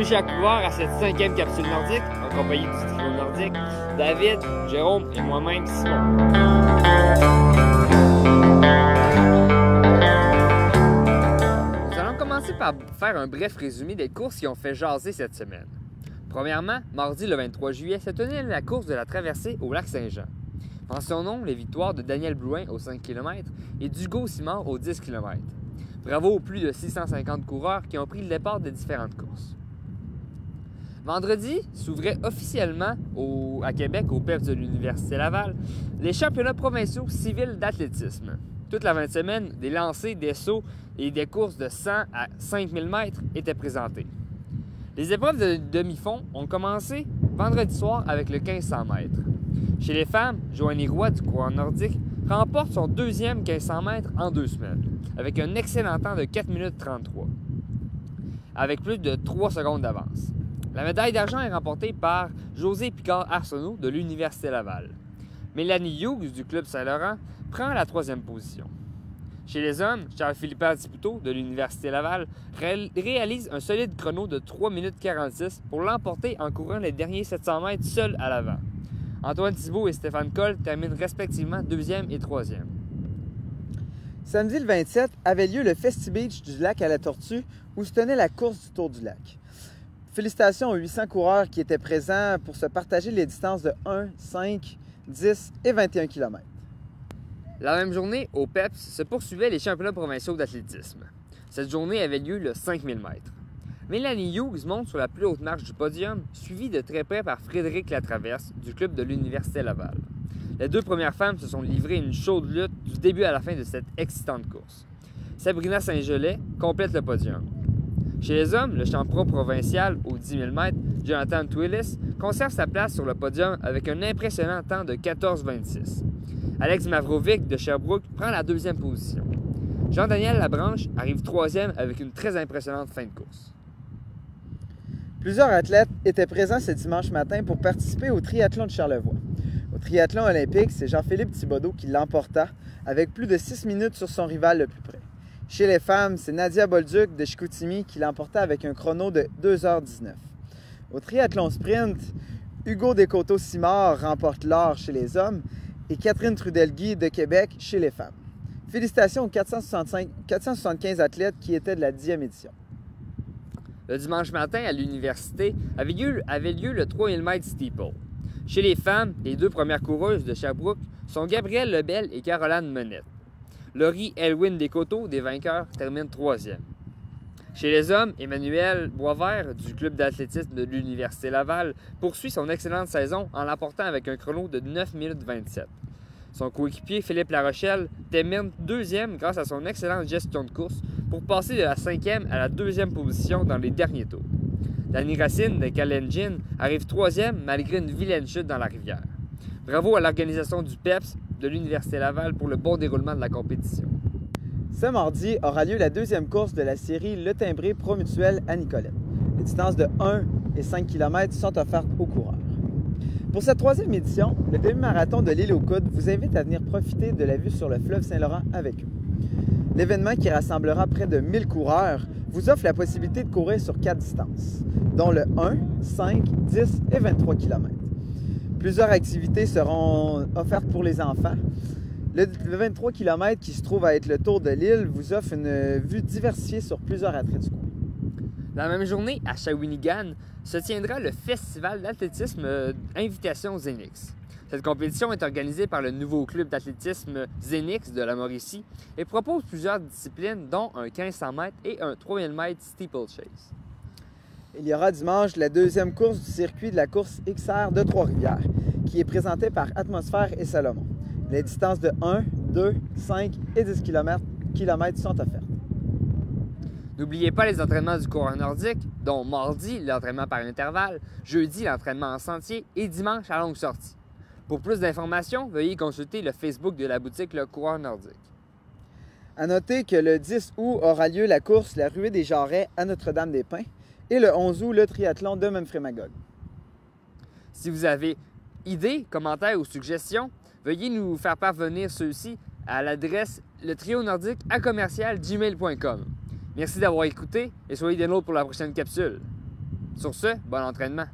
chaque coureur à cette 5e capsule nordique, en compagnie du trio nordique, David, Jérôme et moi-même, Simon. Nous allons commencer par faire un bref résumé des courses qui ont fait jaser cette semaine. Premièrement, mardi le 23 juillet se tenait la course de la traversée au lac Saint-Jean. Mentionnons les victoires de Daniel Blouin aux 5 km et d'Hugo Simard aux 10 km. Bravo aux plus de 650 coureurs qui ont pris le départ de différentes courses. Vendredi s'ouvrait officiellement à Québec, au PEPS de l'Université Laval, les championnats provinciaux civils d'athlétisme. Toute la fin de semaine, des lancers, des sauts et des courses de 100 à 5000 mètres étaient présentées. Les épreuves de demi-fond ont commencé vendredi soir avec le 1500 mètres. Chez les femmes, Joanie Roy du coureur nordique remporte son deuxième 1500 mètres en 2 semaines, avec un excellent temps de 4 minutes 33, avec plus de 3 secondes d'avance. La médaille d'argent est remportée par José Picard-Arsenault de l'Université Laval. Mélanie Hughes du Club Saint-Laurent prend la 3e position. Chez les hommes, Charles-Philippe Diputo de l'Université Laval réalise un solide chrono de 3 minutes 46 pour l'emporter en courant les derniers 700 mètres seul à l'avant. Antoine Thibault et Stéphane Coll terminent respectivement 2e et 3e. Samedi le 27 avait lieu le Festi-Beach du lac à la Tortue où se tenait la course du Tour du lac. Félicitations aux 800 coureurs qui étaient présents pour se partager les distances de 1, 5, 10 et 21 km. La même journée, au PEPS, se poursuivaient les championnats provinciaux d'athlétisme. Cette journée avait lieu le 5000 mètres. Mélanie Hughes monte sur la plus haute marche du podium, suivie de très près par Frédéric Latraverse du club de l'Université Laval. Les 2 premières femmes se sont livrées une chaude lutte du début à la fin de cette excitante course. Sabrina Saint-Gelais complète le podium. Chez les hommes, le champion provincial aux 10 000 mètres, Jonathan Twillis, conserve sa place sur le podium avec un impressionnant temps de 14,26. Alex Mavrovic de Sherbrooke prend la 2e position. Jean-Daniel Labranche arrive 3e avec une très impressionnante fin de course. Plusieurs athlètes étaient présents ce dimanche matin pour participer au triathlon de Charlevoix. Au triathlon olympique, c'est Jean-Philippe Thibodeau qui l'emporta avec plus de 6 minutes sur son rival le plus près. Chez les femmes, c'est Nadia Bolduc de Chicoutimi qui l'emporta avec un chrono de 2h19. Au triathlon sprint, Hugo Descoteaux-Simard remporte l'or chez les hommes et Catherine Trudel-Guy de Québec chez les femmes. Félicitations aux 475 athlètes qui étaient de la 10e édition. Le dimanche matin, à l'université, avait lieu le 3000 mètres steeple. Chez les femmes, les 2 premières coureuses de Sherbrooke sont Gabrielle Lebel et Caroline Monette. Laurie Elwyn Descoteaux, des vainqueurs, termine 3e. Chez les hommes, Emmanuel Boisvert, du club d'athlétisme de l'Université Laval, poursuit son excellente saison en l'emportant avec un chrono de 9 minutes 27. Son coéquipier, Philippe Larochelle, termine 2e grâce à son excellente gestion de course pour passer de la 5e à la 2e position dans les derniers tours. Danny Racine de Kalenjin arrive 3e malgré une vilaine chute dans la rivière. Bravo à l'organisation du PEPS de l'Université Laval pour le bon déroulement de la compétition. Ce mardi aura lieu la 2e course de la série Le Timbré Pro Mutuel à Nicolette. Les distances de 1 et 5 km sont offertes aux coureurs. Pour cette 3e édition, le demi-marathon de l'Île aux Coudes vous invite à venir profiter de la vue sur le fleuve Saint-Laurent avec eux. L'événement qui rassemblera près de 1000 coureurs vous offre la possibilité de courir sur 4 distances, dont le 1, 5, 10 et 23 km. Plusieurs activités seront offertes pour les enfants. Le 23 km qui se trouve à être le tour de l'île vous offre une vue diversifiée sur plusieurs attraits du coin. La même journée, à Shawinigan, se tiendra le festival d'athlétisme Invitation Xenix. Cette compétition est organisée par le nouveau club d'athlétisme Xenix de la Mauricie et propose plusieurs disciplines, dont un 1500 mètres et un 3000 mètres steeplechase. Il y aura dimanche la 2e course du circuit de la course XR de Trois-Rivières, qui est présentée par Atmosphère et Salomon. Les distances de 1, 2, 5 et 10 km sont offertes. N'oubliez pas les entraînements du coureur nordique, dont mardi, l'entraînement par intervalle, jeudi, l'entraînement en sentier et dimanche à longue sortie. Pour plus d'informations, veuillez consulter le Facebook de la boutique Le Coureur Nordique. À noter que le 10 août aura lieu la course La Ruée des Jarrets à Notre-Dame-des-Pins et le 11 août, le triathlon de Memphremagog. Si vous avez idées, commentaires ou suggestions, veuillez nous faire parvenir ceux-ci à l'adresse letrionordique@gmail.com. Merci d'avoir écouté et soyez des nôtres pour la prochaine capsule. Sur ce, bon entraînement!